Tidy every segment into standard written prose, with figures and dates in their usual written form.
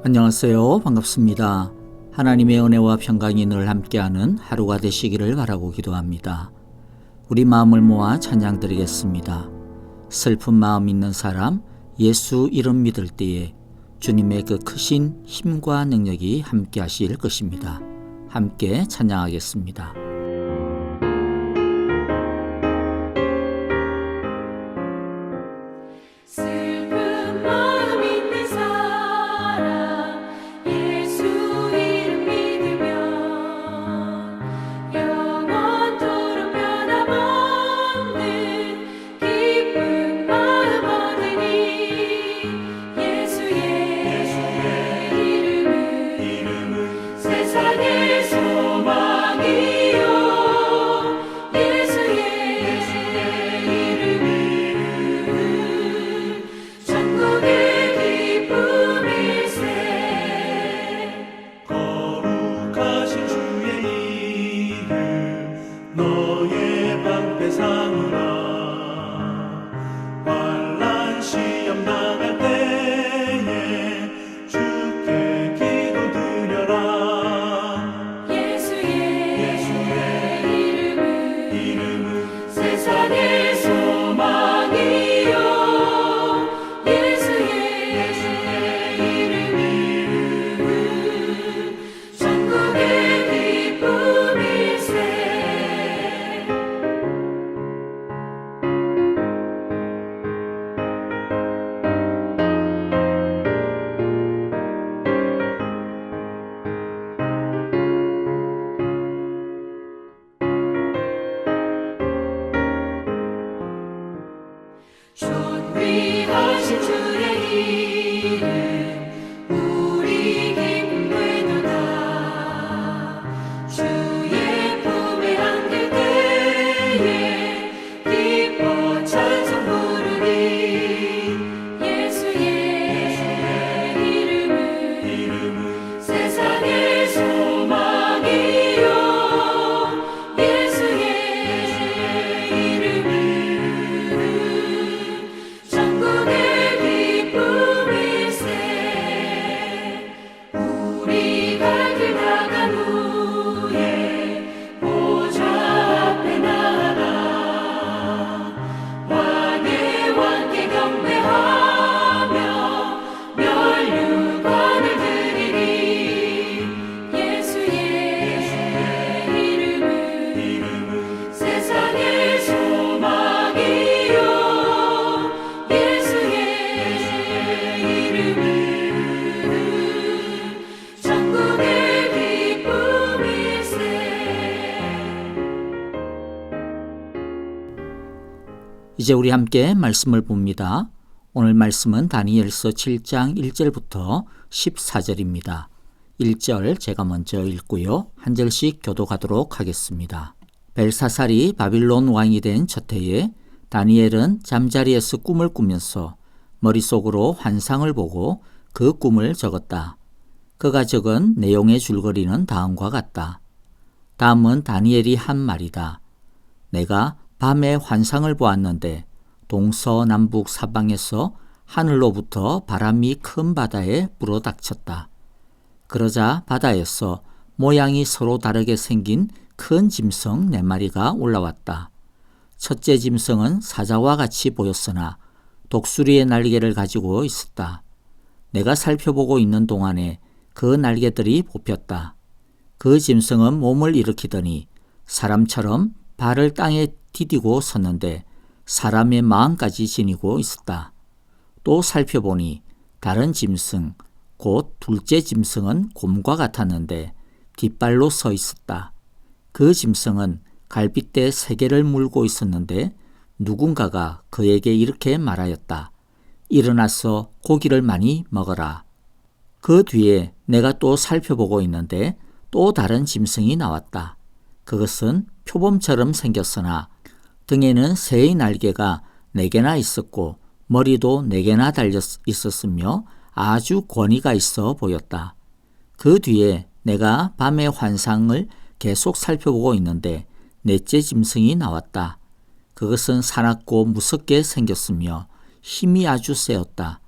안녕하세요. 반갑습니다. 하나님의 은혜와 평강이 늘 함께하는 하루가 되시기를 바라고 기도합니다. 우리 마음을 모아 찬양 드리겠습니다. 슬픈 마음 있는 사람, 예수 이름 믿을 때에 주님의 그 크신 힘과 능력이 함께 하실 것입니다. 함께 찬양하겠습니다. 존귀하신 주의 이름 우리 기쁨 되도다. 주의 품에 안길 때에 기뻐 찬송 부르리. 예수의 이름은 세상의 소망이요. 예수의 이름은 우리 갈 길 나간 후에 보좌 앞에 나아가 왕의 왕께 경배하며 면류관을 드리리. 예수의 이름은 세상의 소망이요. 예수의 이름은 이제 우리 함께 말씀을 봅니다. 오늘 말씀은 다니엘서 7장 1절부터 14절입니다. 1절 제가 먼저 읽고요. 한 절씩 교독하도록 하겠습니다. 벨사살이 바빌론 왕이 된 첫 해에 다니엘은 잠자리에서 꿈을 꾸면서 머릿속으로 환상을 보고 그 꿈을 적었다. 그가 적은 내용의 줄거리는 다음과 같다. 다음은 다니엘이 한 말이다. 내가 밤에 환상을 보았는데 동서남북 사방에서 하늘로부터 바람이 큰 바다에 불어닥쳤다. 그러자 바다에서 모양이 서로 다르게 생긴 큰 짐승 4마리가 올라왔다. 첫째 짐승은 사자와 같이 보였으나 독수리의 날개를 가지고 있었다. 내가 살펴보고 있는 동안에 그 날개들이 뽑혔다. 그 짐승은 몸을 일으키더니 사람처럼 발을 땅에 디디고 섰는데 사람의 마음까지 지니고 있었다. 또 살펴보니 다른 짐승, 곧 둘째 짐승은 곰과 같았는데 뒷발로 서 있었다. 그 짐승은 갈빗대 3개를 물고 있었는데 누군가가 그에게 이렇게 말하였다. 일어나서 고기를 많이 먹어라. 그 뒤에 내가 또 살펴보고 있는데 또 다른 짐승이 나왔다. 그것은 표범처럼 생겼으나 등에는 새의 날개가 4개나 있었고 머리도 4개나 달려 있었으며 아주 권위가 있어 보였다. 그 뒤에 내가 밤의 환상을 계속 살펴보고 있는데 넷째 짐승이 나왔다. 그것은 사납고 무섭게 생겼으며 힘이 아주 세었다.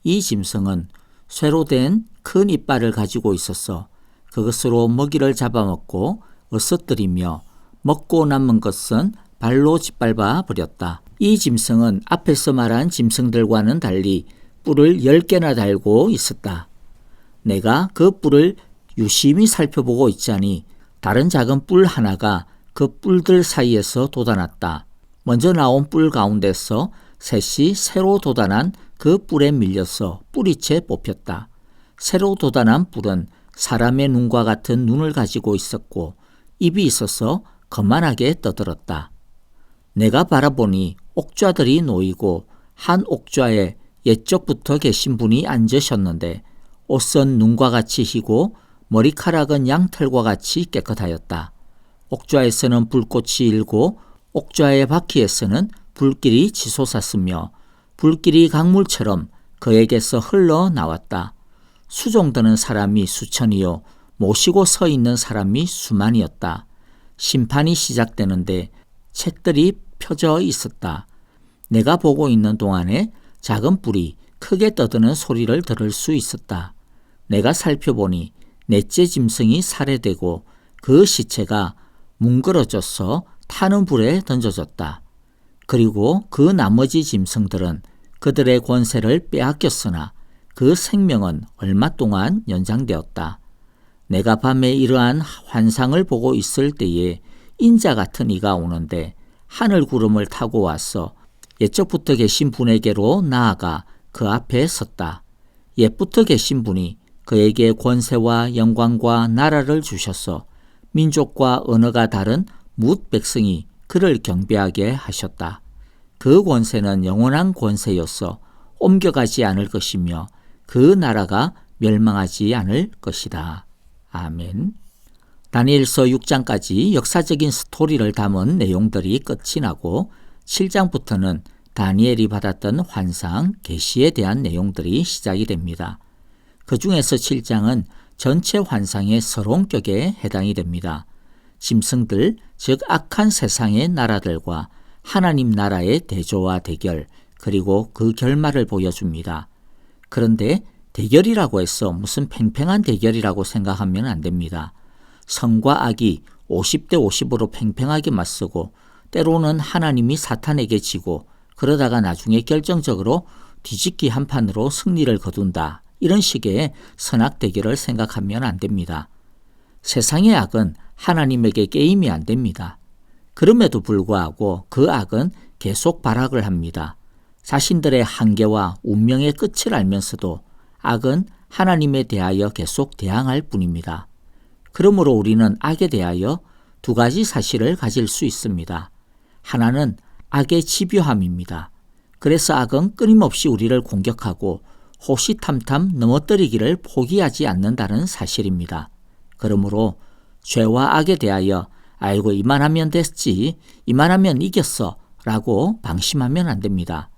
이 짐승은 쇠로 된 큰 이빨을 가지고 있어서 그것으로 먹이를 잡아먹고 어슷들이며 먹고 남은 것은 발로 짓밟아 버렸다. 이 짐승은 앞에서 말한 짐승들과는 달리 뿔을 10개나 달고 있었다. 내가 그 뿔을 유심히 살펴보고 있자니 다른 작은 뿔 하나가 그 뿔들 사이에서 돋아났다. 먼저 나온 뿔 가운데서 셋이 새로 돋아난 그 뿔에 밀려서 뿌리채 뽑혔다. 새로 돋아난 뿔은 사람의 눈과 같은 눈을 가지고 있었고 입이 있어서 거만하게 떠들었다. 내가 바라보니 옥좌들이 놓이고 한 옥좌에 옛적부터 계신 분이 앉으셨는데 옷은 눈과 같이 희고 머리카락은 양털과 같이 깨끗하였다. 옥좌에서는 불꽃이 일고 옥좌의 바퀴에서는 불길이 치솟았으며 불길이 강물처럼 그에게서 흘러나왔다. 수종드는 사람이 수천이요 모시고 서 있는 사람이 수만이었다. 심판이 시작되는데 책들이 펴져 있었다. 내가 보고 있는 동안에 작은 뿔이 크게 떠드는 소리를 들을 수 있었다. 내가 살펴보니 넷째 짐승이 살해되고 그 시체가 뭉그러져서 타는 불에 던져졌다. 그리고 그 나머지 짐승들은 그들의 권세를 빼앗겼으나 그 생명은 얼마 동안 연장되었다. 내가 밤에 이러한 환상을 보고 있을 때에 인자 같은 이가 오는데 하늘 구름을 타고 와서 옛적부터 계신 분에게로 나아가 그 앞에 섰다. 옛부터 계신 분이 그에게 권세와 영광과 나라를 주셔서 민족과 언어가 다른 뭇 백성이 그를 경배하게 하셨다. 그 권세는 영원한 권세였어 옮겨가지 않을 것이며 그 나라가 멸망하지 않을 것이다. 아멘. 다니엘서 6장까지 역사적인 스토리를 담은 내용들이 끝이 나고 7장부터는 다니엘이 받았던 환상, 계시에 대한 내용들이 시작이 됩니다. 그 중에서 7장은 전체 환상의 서론격에 해당이 됩니다. 짐승들, 즉 악한 세상의 나라들과 하나님 나라의 대조와 대결, 그리고 그 결말을 보여줍니다. 그런데 대결이라고 해서 무슨 팽팽한 대결이라고 생각하면 안 됩니다. 선과 악이 50대 50으로 팽팽하게 맞서고 때로는 하나님이 사탄에게 지고 그러다가 나중에 결정적으로 뒤집기 한 판으로 승리를 거둔다. 이런 식의 선악 대결을 생각하면 안 됩니다. 세상의 악은 하나님에게 게임이 안 됩니다. 그럼에도 불구하고 그 악은 계속 발악을 합니다. 자신들의 한계와 운명의 끝을 알면서도 악은 하나님에 대하여 계속 대항할 뿐입니다. 그러므로 우리는 악에 대하여 두 가지 사실을 가질 수 있습니다. 하나는 악의 집요함입니다. 그래서 악은 끊임없이 우리를 공격하고 호시탐탐 넘어뜨리기를 포기하지 않는다는 사실입니다. 그러므로 죄와 악에 대하여 아이고 이만하면 됐지, 이만하면 이겼어 라고 방심하면 안 됩니다.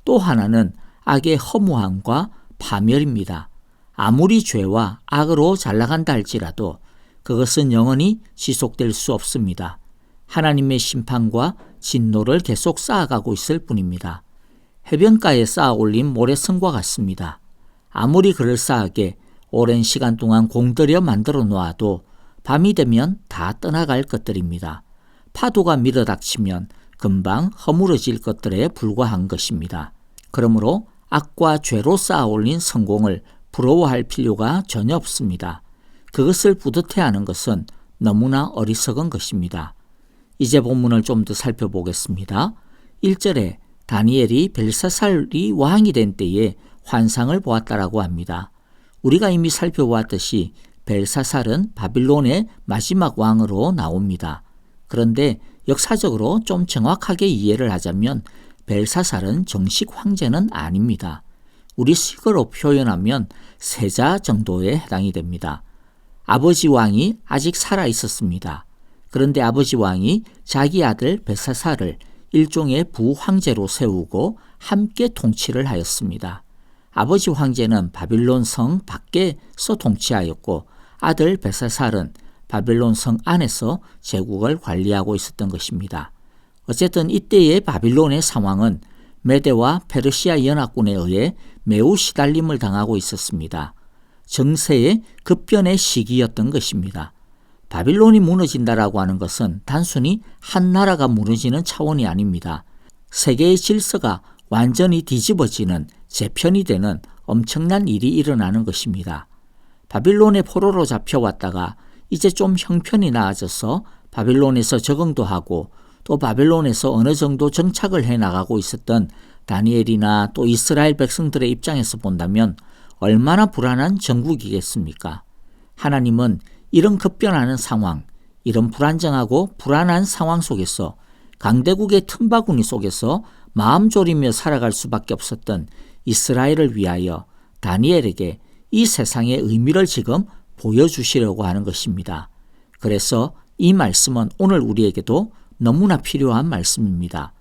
또 하나는 악의 허무함과 파멸입니다. 아무리 죄와 악으로 잘 나간다 할지라도 그것은 영원히 지속될 수 없습니다. 하나님의 심판과 진노를 계속 쌓아가고 있을 뿐입니다. 해변가에 쌓아 올린 모래성과 같습니다. 아무리 그럴싸하게 오랜 시간 동안 공들여 만들어 놓아도 밤이 되면 다 떠나갈 것들입니다. 파도가 밀어닥치면 금방 허물어질 것들에 불과한 것입니다. 그러므로 악과 죄로 쌓아 올린 성공을 부러워할 필요가 전혀 없습니다. 그것을 뿌듯해하는 것은 너무나 어리석은 것입니다. 이제 본문을 좀 더 살펴보겠습니다. 1절에 다니엘이 벨사살이 왕이 된 때에 환상을 보았다라고 합니다. 우리가 이미 살펴보았듯이 벨사살은 바빌론의 마지막 왕으로 나옵니다. 그런데 역사적으로 좀 정확하게 이해를 하자면 벨사살은 정식 황제는 아닙니다. 우리 식어로 표현하면 세자 정도에 해당이 됩니다. 아버지 왕이 아직 살아 있었습니다. 그런데 아버지 왕이 자기 아들 벨사살을 일종의 부황제로 세우고 함께 통치를 하였습니다. 아버지 황제는 바빌론 성 밖에서 통치하였고 아들 벨사살은 바빌론 성 안에서 제국을 관리하고 있었던 것입니다. 어쨌든 이때의 바빌론의 상황은 메대와 페르시아 연합군에 의해 매우 시달림을 당하고 있었습니다. 정세의 급변의 시기였던 것입니다. 바빌론이 무너진다라고 하는 것은 단순히 한 나라가 무너지는 차원이 아닙니다. 세계의 질서가 완전히 뒤집어지는 재편이 되는 엄청난 일이 일어나는 것입니다. 바빌론의 포로로 잡혀왔다가 이제 좀 형편이 나아져서 바빌론에서 적응도 하고 또 바빌론에서 어느 정도 정착을 해나가고 있었던 다니엘이나 또 이스라엘 백성들의 입장에서 본다면 얼마나 불안한 정국이겠습니까? 하나님은 이런 급변하는 상황, 이런 불안정하고 불안한 상황 속에서 강대국의 틈바구니 속에서 마음 졸이며 살아갈 수밖에 없었던 이스라엘을 위하여 다니엘에게 이 세상의 의미를 지금 보여주시려고 하는 것입니다. 그래서 이 말씀은 오늘 우리에게도 너무나 필요한 말씀입니다.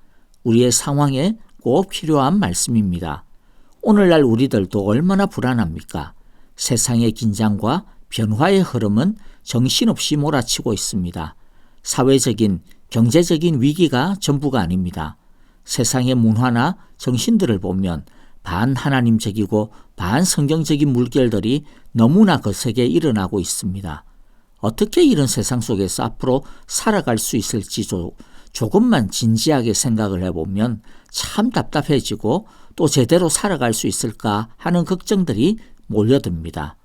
우리의 상황에 꼭 필요한 말씀입니다. 오늘날 우리들도 얼마나 불안합니까? 세상의 긴장과 변화의 흐름은 정신없이 몰아치고 있습니다. 사회적인, 경제적인 위기가 전부가 아닙니다. 세상의 문화나 정신들을 보면 반하나님적이고 반성경적인 물결들이 너무나 거세게 일어나고 있습니다. 어떻게 이런 세상 속에서 앞으로 살아갈 수 있을지 조금만 진지하게 생각을 해보면 참 답답해지고 또 제대로 살아갈 수 있을까 하는 걱정들이 몰려듭니다.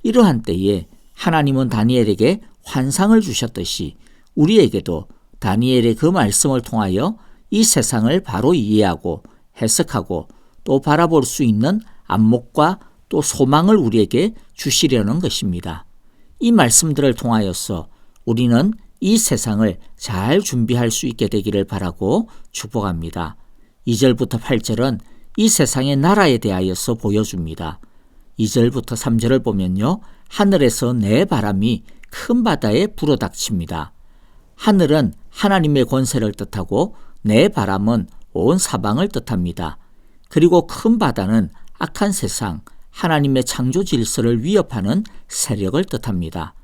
이러한 때에 하나님은 다니엘에게 환상을 주셨듯이 우리에게도 다니엘의 그 말씀을 통하여 이 세상을 바로 이해하고 해석하고 또 바라볼 수 있는 안목과 또 소망을 우리에게 주시려는 것입니다. 이 말씀들을 통하여서 우리는 이 세상을 잘 준비할 수 있게 되기를 바라고 축복합니다. 2절부터 8절은 이 세상의 나라에 대하여서 보여줍니다. 2절부터 3절을 보면요. 하늘에서 내 바람이 큰 바다에 불어닥칩니다. 하늘은 하나님의 권세를 뜻하고 내 바람은 온 사방을 뜻합니다. 그리고 큰 바다는 악한 세상, 하나님의 창조 질서를 위협하는 세력을 뜻합니다.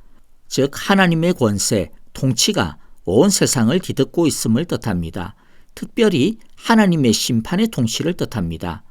즉 하나님의 권세, 통치가 온 세상을 뒤덮고 있음을 뜻합니다. 특별히 하나님의 심판의 통치를 뜻합니다.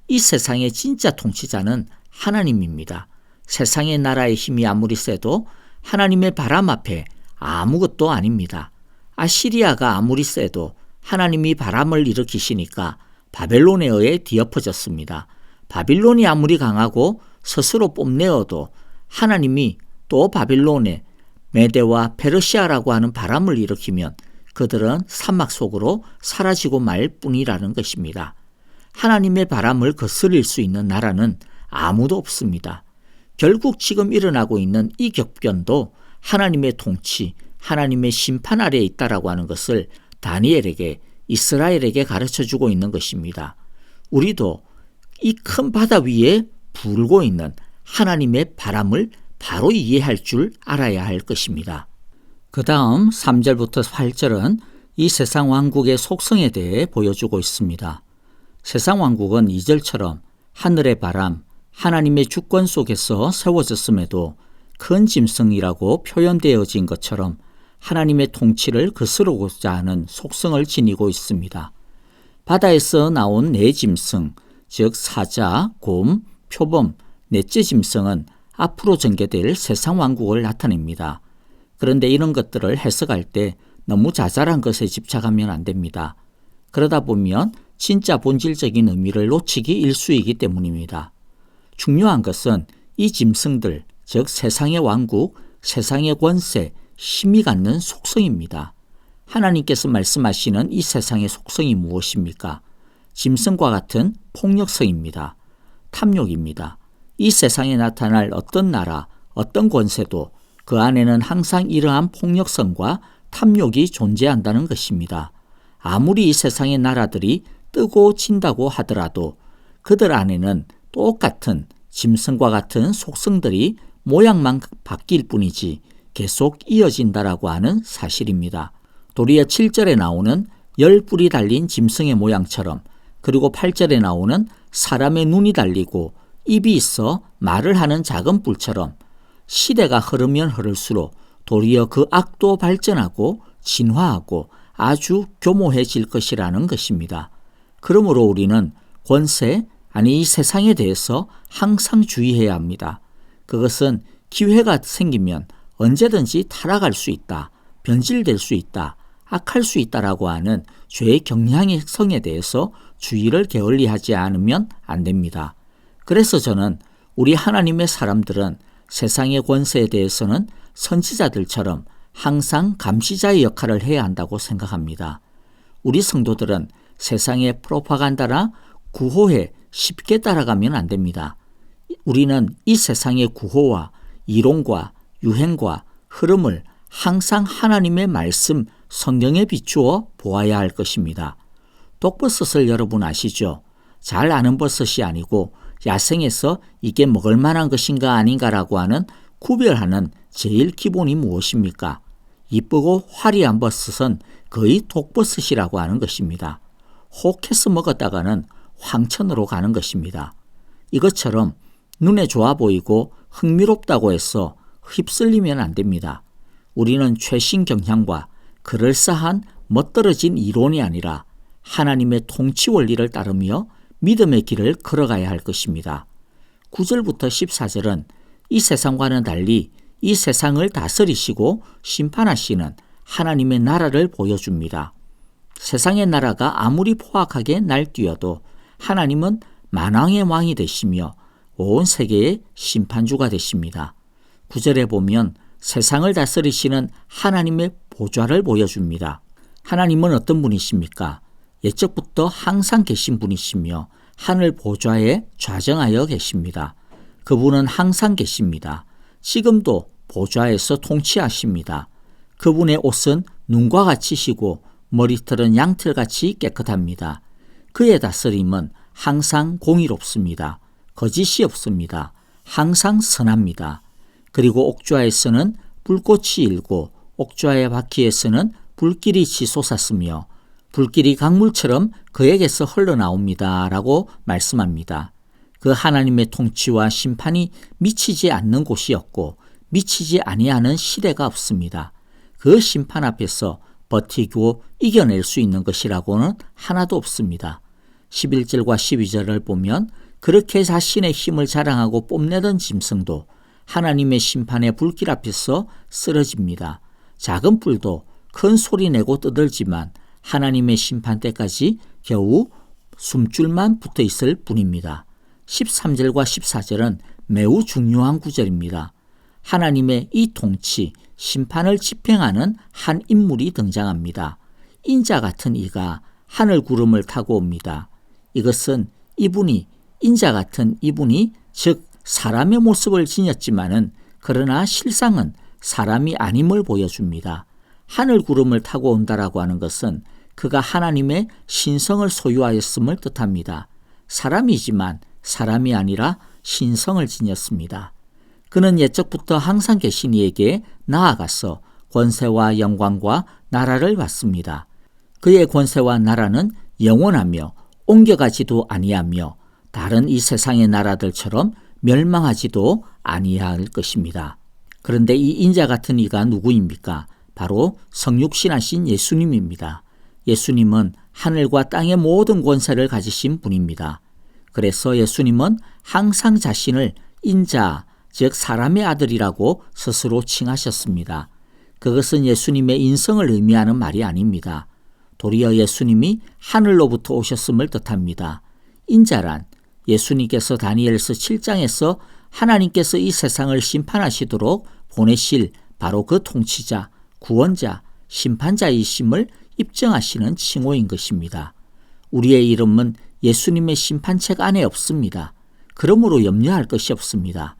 이 세상의 진짜 통치자는 하나님입니다. 세상의 나라의 힘이 아무리 세도 하나님의 바람 앞에 아무것도 아닙니다. 아시리아가 아무리 세도 하나님이 바람을 일으키시니까 바벨론에 의해 뒤엎어졌습니다. 바빌론이 아무리 강하고 스스로 뽐내어도 하나님이 또 바빌론에 메대와 페르시아라고 하는 바람을 일으키면 그들은 사막 속으로 사라지고 말 뿐이라는 것입니다. 하나님의 바람을 거스릴 수 있는 나라는 아무도 없습니다. 결국 지금 일어나고 있는 이 격변도 하나님의 통치, 하나님의 심판 아래에 있다라고 하는 것을 다니엘에게, 이스라엘에게 가르쳐주고 있는 것입니다. 우리도 이 큰 바다 위에 불고 있는 하나님의 바람을 바로 이해할 줄 알아야 할 것입니다. 그 다음 3절부터 8절은 이 세상 왕국의 속성에 대해 보여주고 있습니다. 세상 왕국은 2절처럼 하늘의 바람, 하나님의 주권 속에서 세워졌음에도 큰 짐승이라고 표현되어진 것처럼 하나님의 통치를 거스르고자 하는 속성을 지니고 있습니다. 바다에서 나온 네 짐승, 즉 사자, 곰, 표범, 넷째 짐승은 앞으로 전개될 세상 왕국을 나타냅니다. 그런데 이런 것들을 해석할 때 너무 자잘한 것에 집착하면 안 됩니다. 그러다 보면 진짜 본질적인 의미를 놓치기 일쑤이기 때문입니다. 중요한 것은 이 짐승들, 즉 세상의 왕국, 세상의 권세, 힘이 갖는 속성입니다. 하나님께서 말씀하시는 이 세상의 속성이 무엇입니까? 짐승과 같은 폭력성입니다. 탐욕입니다. 이 세상에 나타날 어떤 나라, 어떤 권세도 그 안에는 항상 이러한 폭력성과 탐욕이 존재한다는 것입니다. 아무리 이 세상의 나라들이 뜨고 진다고 하더라도 그들 안에는 똑같은 짐승과 같은 속성들이 모양만 바뀔 뿐이지 계속 이어진다라고 하는 사실입니다. 도리어 7절에 나오는 10뿔이 달린 짐승의 모양처럼, 그리고 8절에 나오는 사람의 눈이 달리고 입이 있어 말을 하는 작은 뿔처럼 시대가 흐르면 흐를수록 도리어 그 악도 발전하고 진화하고 아주 교모해질 것이라는 것입니다. 그러므로 우리는 권세, 아니 이 세상에 대해서 항상 주의해야 합니다. 그것은 기회가 생기면 언제든지 타락할 수 있다, 변질될 수 있다, 악할 수 있다라고 하는 죄의 경향성에 대해서 주의를 게을리하지 않으면 안 됩니다. 그래서 저는 우리 하나님의 사람들은 세상의 권세에 대해서는 선지자들처럼 항상 감시자의 역할을 해야 한다고 생각합니다. 우리 성도들은 세상의 프로파간다나 구호에 쉽게 따라가면 안 됩니다. 우리는 이 세상의 구호와 이론과 유행과 흐름을 항상 하나님의 말씀, 성경에 비추어 보아야 할 것입니다. 독버섯을 여러분 아시죠? 잘 아는 버섯이 아니고 야생에서 이게 먹을 만한 것인가 아닌가라고 하는 구별하는 제일 기본이 무엇입니까? 이쁘고 화려한 버섯은 거의 독버섯이라고 하는 것입니다. 혹해서 먹었다가는 황천으로 가는 것입니다. 이것처럼 눈에 좋아 보이고 흥미롭다고 해서 휩쓸리면 안 됩니다. 우리는 최신 경향과 그럴싸한 멋들어진 이론이 아니라 하나님의 통치 원리를 따르며 믿음의 길을 걸어가야 할 것입니다. 9절부터 14절은 이 세상과는 달리 이 세상을 다스리시고 심판하시는 하나님의 나라를 보여줍니다. 세상의 나라가 아무리 포악하게 날뛰어도 하나님은 만왕의 왕이 되시며 온 세계의 심판주가 되십니다. 9절에 보면 세상을 다스리시는 하나님의 보좌를 보여줍니다. 하나님은 어떤 분이십니까? 옛적부터 항상 계신 분이시며 하늘 보좌에 좌정하여 계십니다. 그분은 항상 계십니다. 지금도 보좌에서 통치하십니다. 그분의 옷은 눈과 같이 시고 머리털은 양털같이 깨끗합니다. 그의 다스림은 항상 공의롭습니다. 거짓이 없습니다. 항상 선합니다. 그리고 옥좌에서는 불꽃이 일고 옥좌의 바퀴에서는 불길이 치솟았으며 불길이 강물처럼 그에게서 흘러나옵니다. 라고 말씀합니다. 그 하나님의 통치와 심판이 미치지 않는 곳이 없고 미치지 아니하는 시대가 없습니다. 그 심판 앞에서 버티고 이겨낼 수 있는 것이라고는 하나도 없습니다. 11절과 12절을 보면 그렇게 자신의 힘을 자랑하고 뽐내던 짐승도 하나님의 심판의 불길 앞에서 쓰러집니다. 작은 뿔도 큰 소리 내고 떠들지만 하나님의 심판 때까지 겨우 숨줄만 붙어 있을 뿐입니다. 13절과 14절은 매우 중요한 구절입니다. 하나님의 이 통치, 심판을 집행하는 한 인물이 등장합니다. 인자 같은 이가 하늘 구름을 타고 옵니다. 이것은 인자 같은 이분이 즉 사람의 모습을 지녔지만은 그러나 실상은 사람이 아님을 보여줍니다. 하늘 구름을 타고 온다라고 하는 것은 그가 하나님의 신성을 소유하였음을 뜻합니다. 사람이지만 사람이 아니라 신성을 지녔습니다. 그는 옛적부터 항상 계신 이에게 나아가서 권세와 영광과 나라를 받습니다. 그의 권세와 나라는 영원하며 옮겨가지도 아니하며 다른 이 세상의 나라들처럼 멸망하지도 아니할 것입니다. 그런데 이 인자 같은 이가 누구입니까? 바로 성육신하신 예수님입니다. 예수님은 하늘과 땅의 모든 권세를 가지신 분입니다. 그래서 예수님은 항상 자신을 인자, 즉 사람의 아들이라고 스스로 칭하셨습니다. 그것은 예수님의 인성을 의미하는 말이 아닙니다. 도리어 예수님이 하늘로부터 오셨음을 뜻합니다. 인자란 예수님께서 다니엘서 7장에서 하나님께서 이 세상을 심판하시도록 보내실 바로 그 통치자, 구원자, 심판자이심을 입증하시는 칭호인 것입니다. 우리의 이름은 예수님의 심판책 안에 없습니다. 그러므로 염려할 것이 없습니다.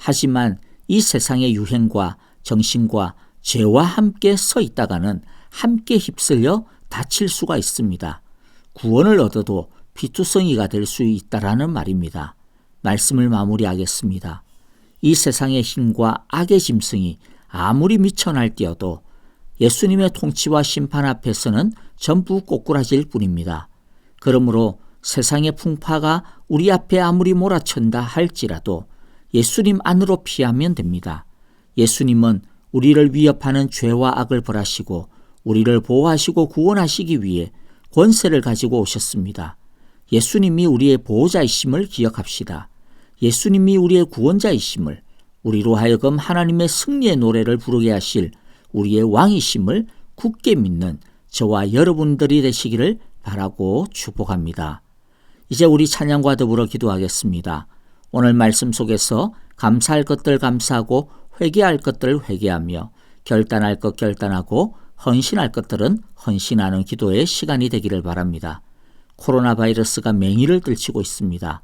하지만 이 세상의 유행과 정신과 죄와 함께 서 있다가는 함께 휩쓸려 다칠 수가 있습니다. 구원을 얻어도 피투성이가 될 수 있다라는 말입니다. 말씀을 마무리하겠습니다. 이 세상의 힘과 악의 짐승이 아무리 미쳐 날뛰어도 예수님의 통치와 심판 앞에서는 전부 꼬꾸라질 뿐입니다. 그러므로 세상의 풍파가 우리 앞에 아무리 몰아친다 할지라도 예수님 안으로 피하면 됩니다. 예수님은 우리를 위협하는 죄와 악을 벌하시고 우리를 보호하시고 구원하시기 위해 권세를 가지고 오셨습니다. 예수님이 우리의 보호자이심을 기억합시다. 예수님이 우리의 구원자이심을, 우리로 하여금 하나님의 승리의 노래를 부르게 하실 우리의 왕이심을 굳게 믿는 저와 여러분들이 되시기를 바라고 축복합니다. 이제 우리 찬양과 더불어 기도하겠습니다. 오늘 말씀 속에서 감사할 것들 감사하고 회개할 것들 회개하며 결단할 것 결단하고 헌신할 것들은 헌신하는 기도의 시간이 되기를 바랍니다. 코로나 바이러스가 맹위를 떨치고 있습니다.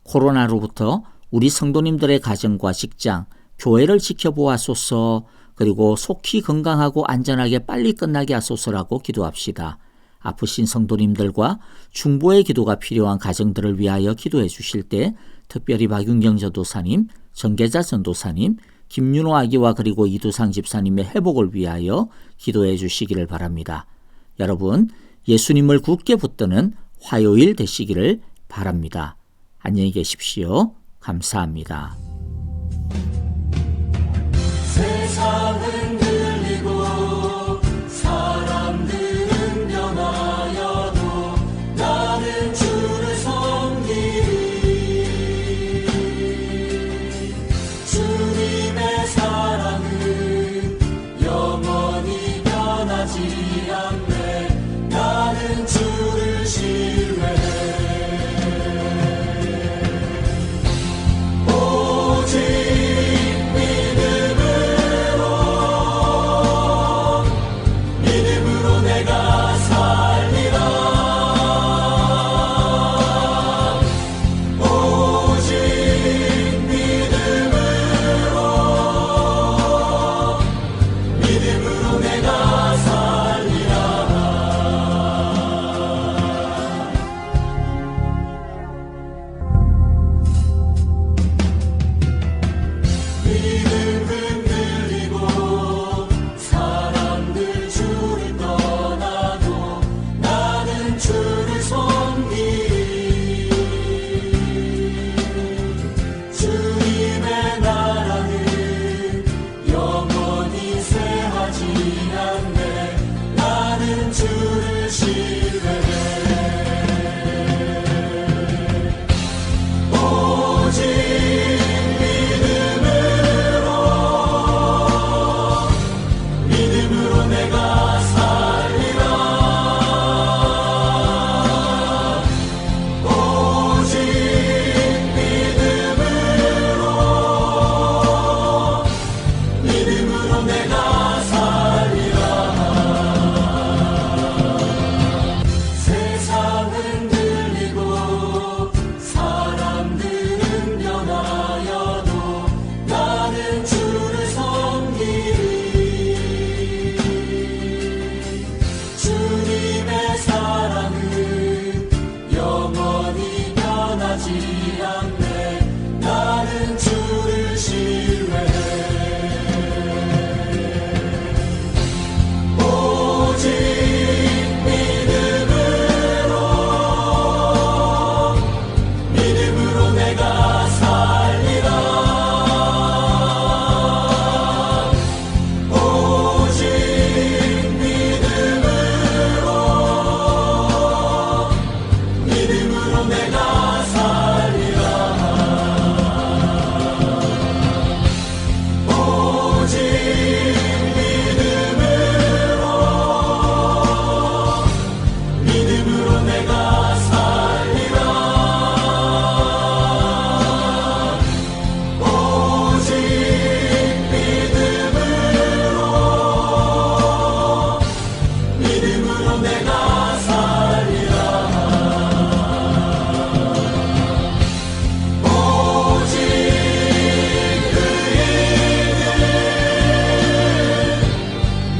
코로나로부터 우리 성도님들의 가정과 직장, 교회를 지켜보아소서. 그리고 속히 건강하고 안전하게 빨리 끝나게 하소서라고 기도합시다. 아프신 성도님들과 중보의 기도가 필요한 가정들을 위하여 기도해 주실 때 특별히 박윤경 전도사님, 정계자 전도사님, 김윤호 아기와 그리고 이두상 집사님의 회복을 위하여 기도해 주시기를 바랍니다. 여러분, 예수님을 굳게 붙드는 화요일 되시기를 바랍니다. 안녕히 계십시오. 감사합니다. 세상은 들리고 사람들은 변하여도 나는 주를 섬기리. 주님의 사랑은 영원히 변하지 않네. 나는 주를 신뢰해. 오직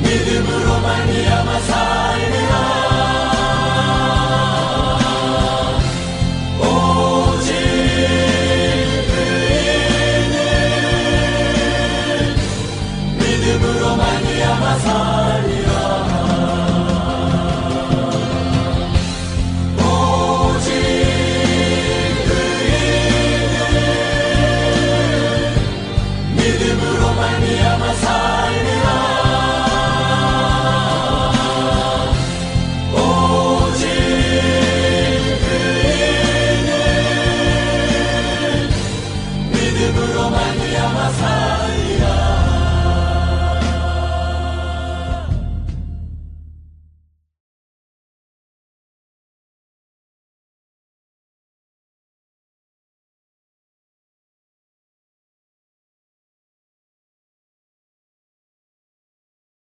믿음으로 말미암아